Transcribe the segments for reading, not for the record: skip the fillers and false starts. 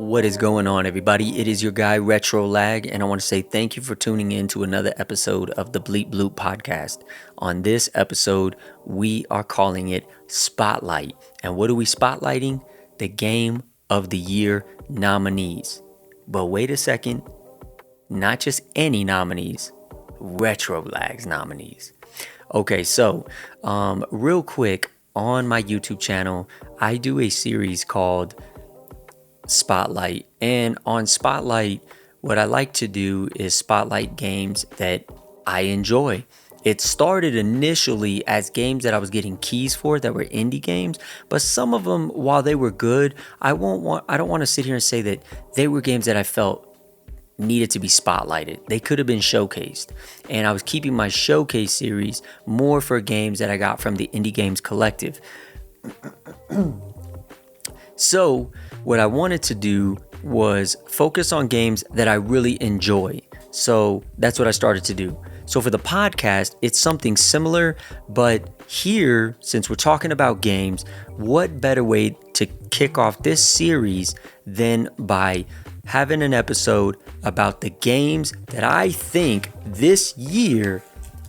What is going on, everybody? It is your guy Retro Lag, and I want to say thank you for tuning in to another episode of the Bleep Bloop podcast. On this episode, we are calling it Spotlight. And what are we spotlighting? The Game of the Year nominees. But wait a second, not just any nominees, Retro Lag's nominees. Okay, so real quick, on my YouTube channel, I do a series called Spotlight, and on Spotlight what I like to do is spotlight games that I enjoy. It started initially as games that I was getting keys for that were indie games, but some of them, while they were good, I don't want to sit here and say that they were games that I felt needed to be spotlighted. They could have been showcased, and I was keeping my showcase series more for games that I got from the Indie Games Collective. So what I wanted to do was focus on games that I really enjoy. So that's what I started to do. So for the podcast, it's something similar, but here, since we're talking about games, what better way to kick off this series than by having an episode about the games that I think this year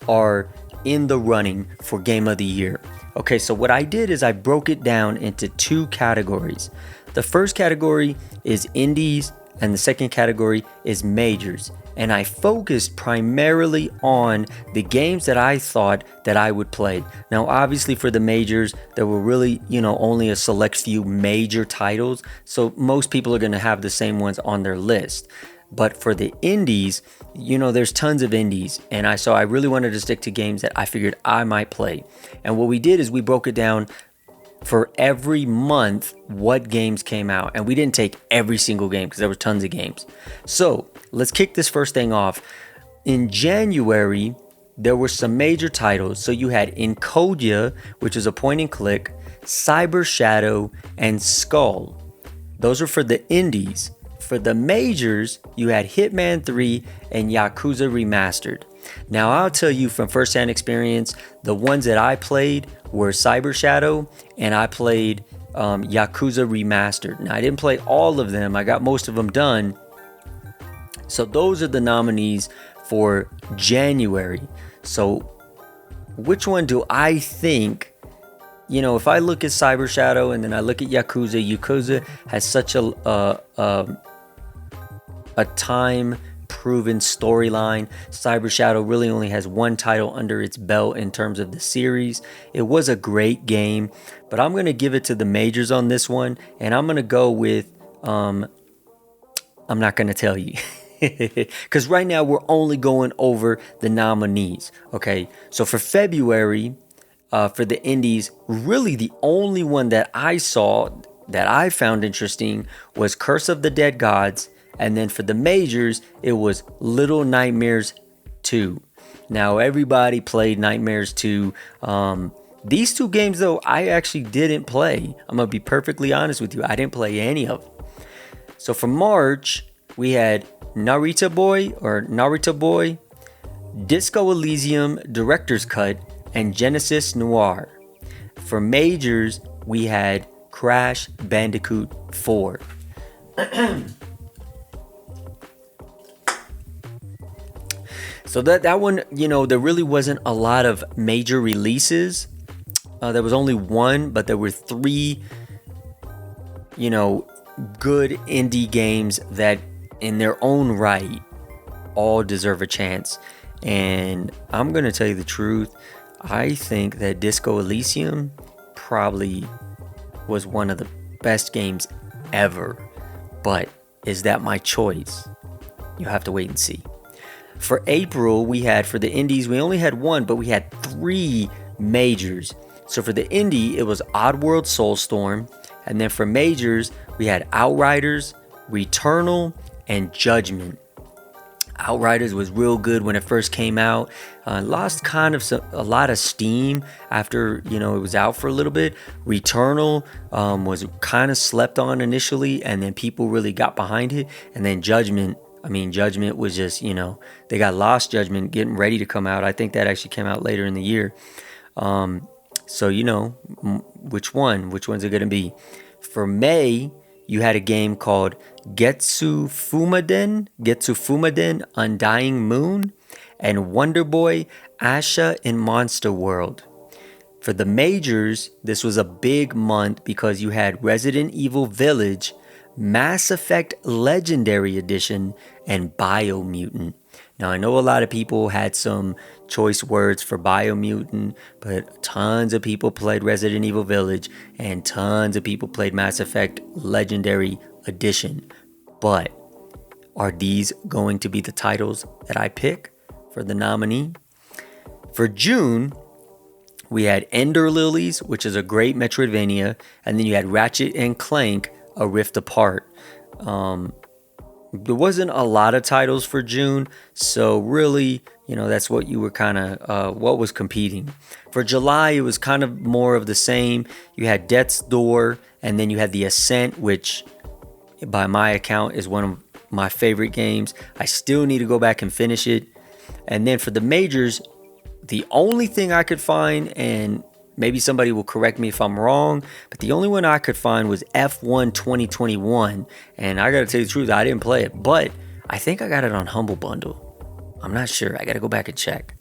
are in the running for Game of the Year. Okay, so what I did is I broke it down into two categories. The first category is indies, and the second category is majors. And I focused primarily on the games that I thought that I would play. Now, obviously for the majors, there were really, only a select few major titles. So most people are going to have the same ones on their list. But for the indies, there's tons of indies. And I really wanted to stick to games that I figured I might play. And what we did is we broke it down for every month what games came out. And we didn't take every single game because there were tons of games. So let's kick this first thing off. In January, there were some major titles. So you had Encodia, which is a point and click, Cyber Shadow, and Skull. Those are for the indies. For the majors, you had Hitman 3 and Yakuza Remastered. Now, I'll tell you from firsthand experience, the ones that I played were Cyber Shadow, and I played Yakuza Remastered. Now, I didn't play all of them. I got most of them done. So those are the nominees for January. So which one do I think, if I look at Cyber Shadow and then I look at Yakuza has such a time-proven storyline. Cyber Shadow really only has one title under its belt in terms of the series. It was a great game, but I'm going to give it to the majors on this one, and I'm going to go with, I'm not going to tell you. Because right now we're only going over the nominees. Okay, so for February, for the indies, really the only one that I saw that I found interesting was Curse of the Dead Gods. And then for the majors, it was Little Nightmares 2. Now, everybody played Nightmares 2. These two games, though, I actually didn't play. I'm going to be perfectly honest with you. I didn't play any of them. So for March, we had Naruto Boy, Disco Elysium Director's Cut, and Genesis Noir. For majors, we had Crash Bandicoot 4. So that one, there really wasn't a lot of major releases. There was only one, but there were three, good indie games that in their own right all deserve a chance. And I'm going to tell you the truth. I think that Disco Elysium probably was one of the best games ever. But is that my choice? You have to wait and see. For April, for the indies, we only had one, but we had three majors. So for the indie, it was Oddworld Soulstorm. And then for majors, we had Outriders, Retr0 and Judgment. Outriders was real good when it first came out. Lost a lot of steam after, it was out for a little bit. Retr0 was kind of slept on initially, and then people really got behind it. And then Judgment was just, they got Lost Judgment getting ready to come out. I think that actually came out later in the year. So, which one's it going to be? For May, you had a game called Getsu Fumaden Undying Moon, and Wonder Boy Asha in Monster World. For the majors, this was a big month because you had Resident Evil Village, Mass Effect Legendary Edition, and Biomutant. Now, I know a lot of people had some choice words for Biomutant, but tons of people played Resident Evil Village, and tons of people played Mass Effect Legendary Edition. But are these going to be the titles that I pick for the nominee? For June, we had Ender Lilies, which is a great Metroidvania, and then you had Ratchet and Clank, A Rift Apart. There wasn't a lot of titles for June, so really, that's what you were kind of, what was competing. For July, it was kind of more of the same. You had Death's Door, and then you had The Ascent, which, by my account, is one of my favorite games. I still need to go back and finish it. And then for the majors, the only thing I could find, and maybe somebody will correct me if I'm wrong, but the only one I could find was F1 2021. And I got to tell you the truth, I didn't play it, but I think I got it on Humble Bundle. I'm not sure. I got to go back and check.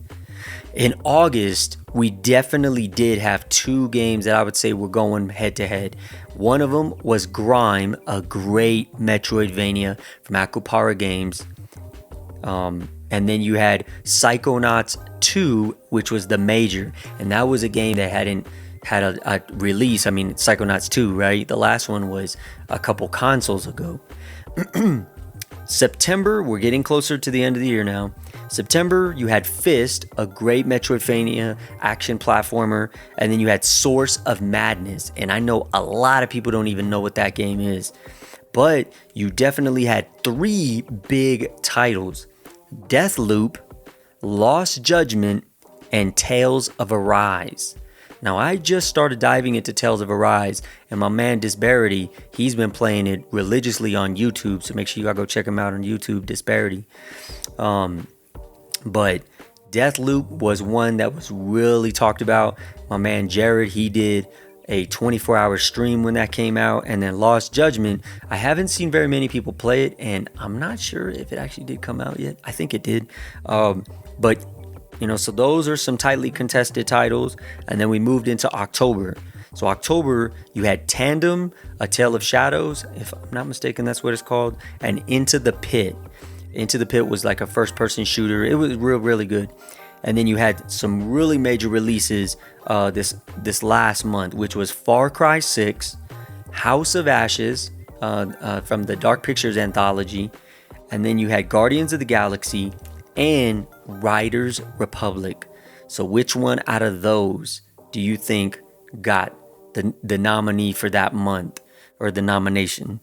In August, we definitely did have two games that I would say were going head to head. One of them was Grime, a great Metroidvania from Akupara Games. And then you had Psychonauts 2, which was the major. And that was a game that hadn't had a release. I mean, Psychonauts 2, right? The last one was a couple consoles ago. September, we're getting closer to the end of the year now. September, you had Fist, a great Metroidvania action platformer. And then you had Source of Madness. And I know a lot of people don't even know what that game is. But you definitely had three big titles: Deathloop, Lost Judgment, and Tales of Arise. Now, I just started diving into Tales of Arise, and my man Disparity, he's been playing it religiously on YouTube, so make sure you gotta go check him out on YouTube, Disparity. But Deathloop was one that was really talked about. My man Jared, he did a 24-hour stream when that came out. And then Lost Judgment, I haven't seen very many people play it, and I'm not sure if it actually did come out yet. I think it did. But so those are some tightly contested titles. And then we moved into October. So October, you had Tandem, A Tale of Shadows, if I'm not mistaken, that's what it's called, and Into the Pit. Into the Pit was like a first-person shooter. It was really good. And then you had some really major releases this last month, which was Far Cry 6, House of Ashes from the Dark Pictures anthology, and then you had Guardians of the Galaxy and Riders Republic. So which one out of those do you think got the nominee for that month, or the nomination?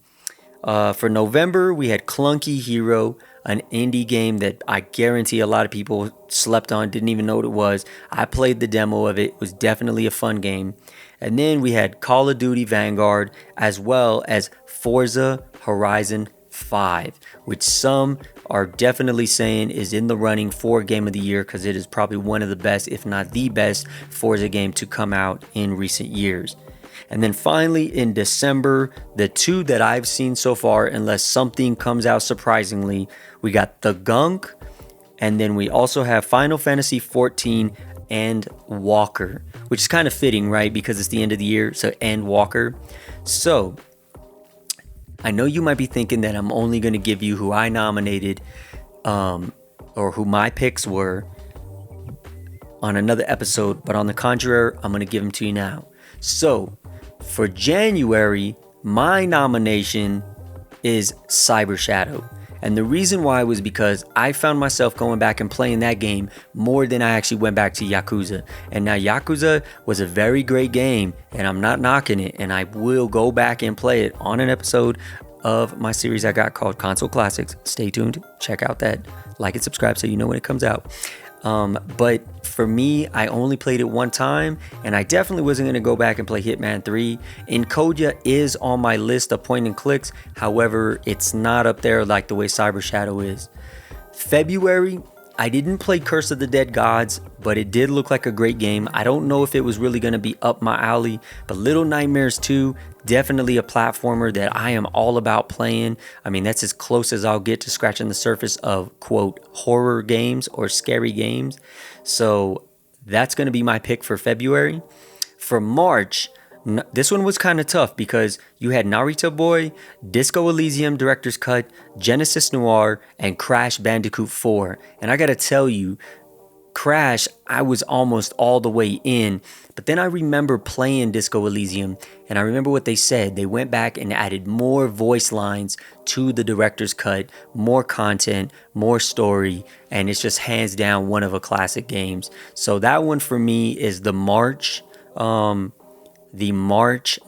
For November, we had Clunky Hero, an indie game that I guarantee a lot of people slept on, didn't even know what it was. I played the demo of it. It was definitely a fun game. And then we had Call of Duty Vanguard, as well as Forza Horizon 5, which some are definitely saying is in the running for Game of the Year, because it is probably one of the best, if not the best, Forza game to come out in recent years. And then finally in December, the two that I've seen so far, unless something comes out surprisingly, we got The Gunk, and then we also have Final Fantasy XIV and Walker, which is kind of fitting, right? Because it's the end of the year, so and Walker. So I know you might be thinking that I'm only going to give you who I nominated or who my picks were on another episode, but on the contrary, I'm going to give them to you now. So for January, my nomination is Cyber Shadow. And the reason why was because I found myself going back and playing that game more than I actually went back to Yakuza. And now Yakuza was a very great game, and I'm not knocking it. And I will go back and play it on an episode of my series I got called Console Classics. Stay tuned. Check out that. Like and subscribe so you know when it comes out. But for me, I only played it one time, and I definitely wasn't going to go back and play Hitman 3. Encodia is on my list of point and clicks. However, it's not up there like the way Cyber Shadow is. February, I didn't play Curse of the Dead Gods, but it did look like a great game. I don't know if it was really going to be up my alley, but Little Nightmares 2, definitely a platformer that I am all about playing. I mean, that's as close as I'll get to scratching the surface of, quote, horror games or scary games. So that's going to be my pick for February. For March, this one was kind of tough because you had Naruto Boy, Disco Elysium Director's Cut, Genesis Noir, and Crash Bandicoot 4. And I gotta tell you, Crash, I was almost all the way in, but then I remember playing Disco Elysium, and I remember what they said. They went back and added more voice lines to the director's cut, more content, more story, and it's just hands down one of a classic games. So that one for me is the March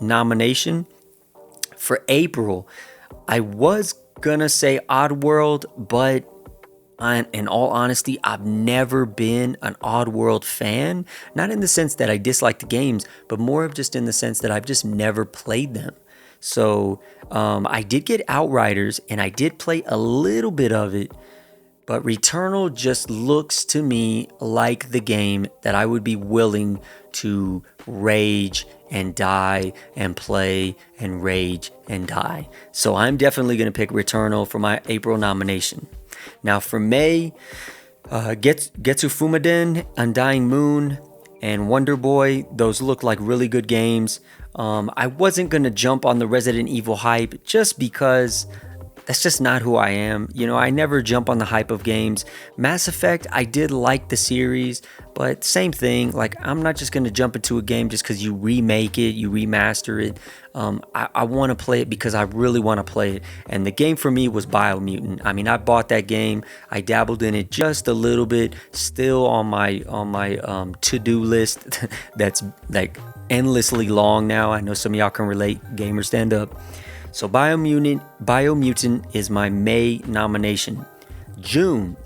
nomination. For April, I was gonna say Oddworld, but in all honesty, I've never been an Oddworld fan. Not in the sense that I dislike the games, but more of just in the sense that I've just never played them. So I did get Outriders, and I did play a little bit of it, but Retr0 just looks to me like the game that I would be willing to rage and die and play and rage and die. So I'm definitely going to pick Retr0 for my April nomination. Now for May, Getsu Fumaden, Undying Moon, and Wonder Boy, those look like really good games. I wasn't going to jump on the Resident Evil hype just because that's just not who I am. You know, I never jump on the hype of games. Mass Effect, I did like the series, but same thing. Like, I'm not just going to jump into a game just because you remake it, you remaster it. I want to play it because I really want to play it. And the game for me was Biomutant. I mean, I bought that game. I dabbled in it just a little bit. Still on my to-do list that's like endlessly long now. I know some of y'all can relate. Gamers stand up. So Biomutant is my May nomination. June,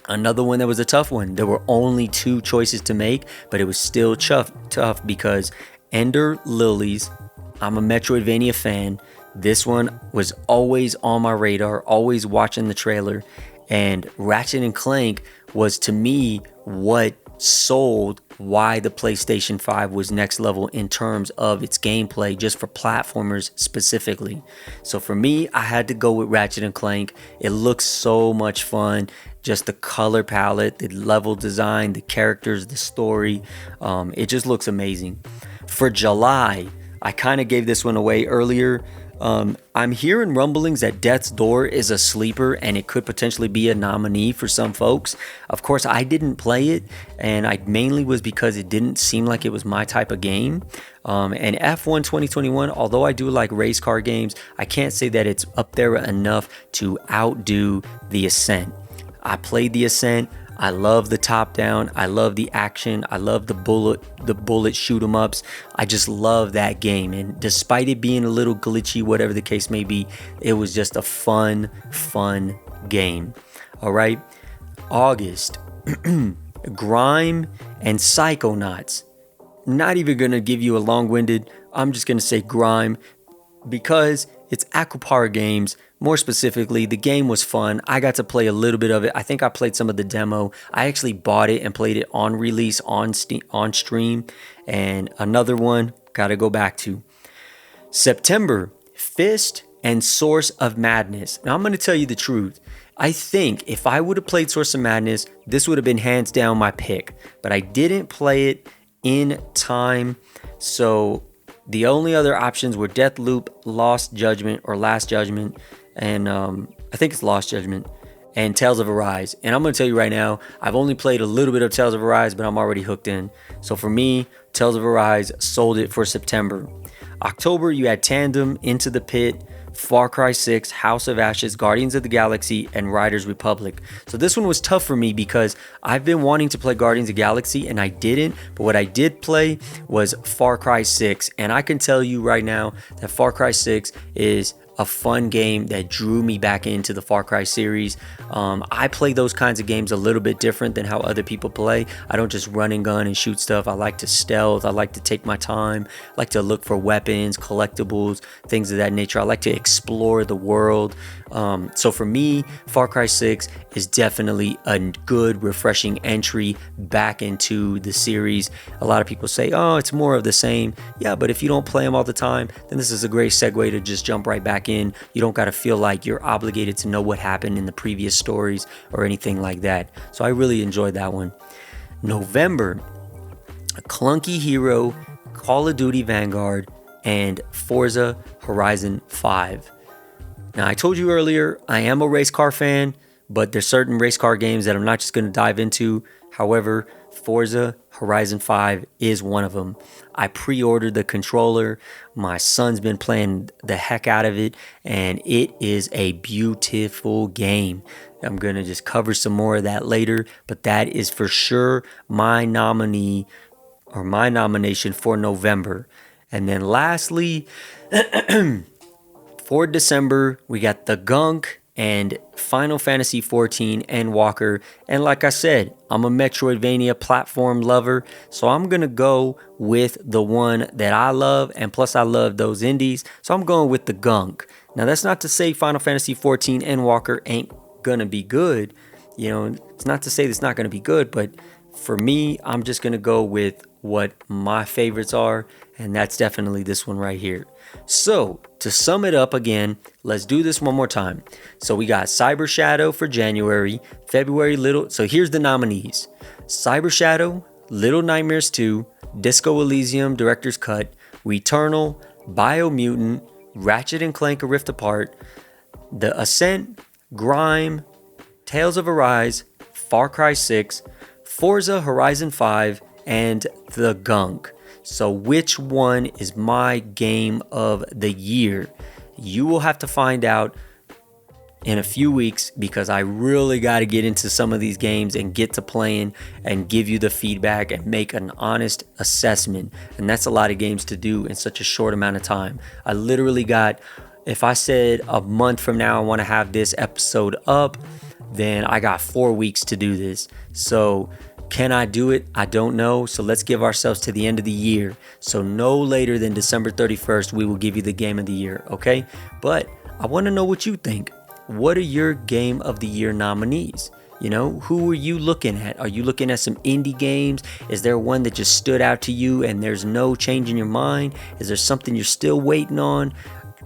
another one that was a tough one. There were only 2 choices to make, but it was still tough because Ender Lilies, I'm a Metroidvania fan. This one was always on my radar, always watching the trailer. And Ratchet and Clank was, to me, what sold why the PlayStation 5 was next level in terms of its gameplay, just for platformers specifically. So for me, I had to go with Ratchet and Clank. It looks so much fun. Just the color palette, the level design, the characters, the story. It just looks amazing. For July, I kind of gave this one away earlier. I'm hearing rumblings that Death's Door is a sleeper and it could potentially be a nominee for some folks. Of course, I didn't play it, and I mainly was because it didn't seem like it was my type of game. And F1 2021, although I do like race car games, I can't say that it's up there enough to outdo The Ascent. I played The Ascent. I love the top down. I love the action. I love the bullet shoot 'em ups. I just love that game. And despite it being a little glitchy, whatever the case may be, it was just a fun game. All right. August, Grime and Psychonauts. Not even going to give you a long-winded. I'm just going to say Grime because it's Aquapara Games. More specifically, the game was fun. I got to play a little bit of it. I think I played some of the demo. I actually bought it and played it on release on stream. And another one, got to go back to. September, Fist and Source of Madness. Now, I'm going to tell you the truth. I think if I would have played Source of Madness, this would have been hands down my pick. But I didn't play it in time. So the only other options were Deathloop, Lost Judgment, or Last Judgment. And I think it's Lost Judgment, and Tales of Arise. And I'm going to tell you right now, I've only played a little bit of Tales of Arise, but I'm already hooked in. So for me, Tales of Arise sold it for September. October, you had Tandem, Into the Pit, Far Cry 6, House of Ashes, Guardians of the Galaxy, and Riders Republic. So this one was tough for me because I've been wanting to play Guardians of the Galaxy and I didn't, but what I did play was Far Cry 6, and I can tell you right now that Far Cry 6 is a fun game that drew me back into the Far Cry series. I play those kinds of games a little bit different than how other people play. I don't just run and gun and shoot stuff. I like to stealth. I like to take my time. I like to look for weapons, collectibles, things of that nature. I like to explore the world. So for me, Far Cry 6 is definitely a good, refreshing entry back into the series. A lot of people say, oh, it's more of the same. Yeah, but if you don't play them all the time, then this is a great segue to just jump right back in. You don't got to feel like you're obligated to know what happened in the previous stories or anything like that. So I really enjoyed that one. November, a Clunky Hero, Call of Duty Vanguard, and Forza Horizon 5. Now, I told you earlier, I am a race car fan, but there's certain race car games that I'm not just going to dive into. However, Forza Horizon 5 is one of them. I pre-ordered the controller. My son's been playing the heck out of it, and it is a beautiful game. I'm going to just cover some more of that later, but that is for sure my nominee or my nomination for November. And then lastly, for December, we got The Gunk and Final Fantasy XIV Endwalker. And like I said, I'm a Metroidvania platform lover, so I'm going to go with the one that I love, and plus I love those indies, so I'm going with The Gunk. Now, that's not to say Final Fantasy XIV Endwalker ain't going to be good. You know, it's not to say it's not going to be good, but for me, I'm just going to go with what my favorites are, and that's definitely this one right here. So, to sum it up again, let's do this one more time. So we got Cyber Shadow for January, February so here's the nominees. Cyber Shadow, Little Nightmares 2, Disco Elysium Director's Cut, Retr0, Biomutant, Ratchet & Clank A Rift Apart, The Ascent, Grime, Tales of Arise, Far Cry 6, Forza Horizon 5, and The Gunk. So which one is my game of the year? You will have to find out in a few weeks, because I really got to get into some of these games and get to playing and give you the feedback and make an honest assessment. And that's a lot of games to do in such a short amount of time. I literally got, if I said a month from now I want to have this episode up, then I got 4 weeks to do this. So can I do it? I don't know. So let's give ourselves to the end of the year. So no later than December 31st, we will give you the game of the year, okay? But I want to know what you think. What are your game of the year nominees? You know, who are you looking at? Are you looking at some indie games? Is there one that just stood out to you and there's no change in your mind? Is there something you're still waiting on?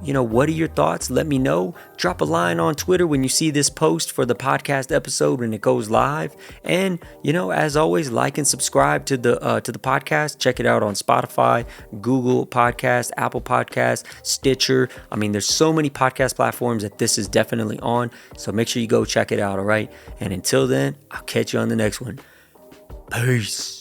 You know, what are your thoughts? Let me know. Drop a line on Twitter when you see this post for the podcast episode when it goes live. And, you know, as always, like and subscribe to the podcast. Check it out on Spotify, Google Podcast, Apple Podcast, Stitcher. I mean, there's so many podcast platforms that this is definitely on. So make sure you go check it out, all right? And until then, I'll catch you on the next one. Peace.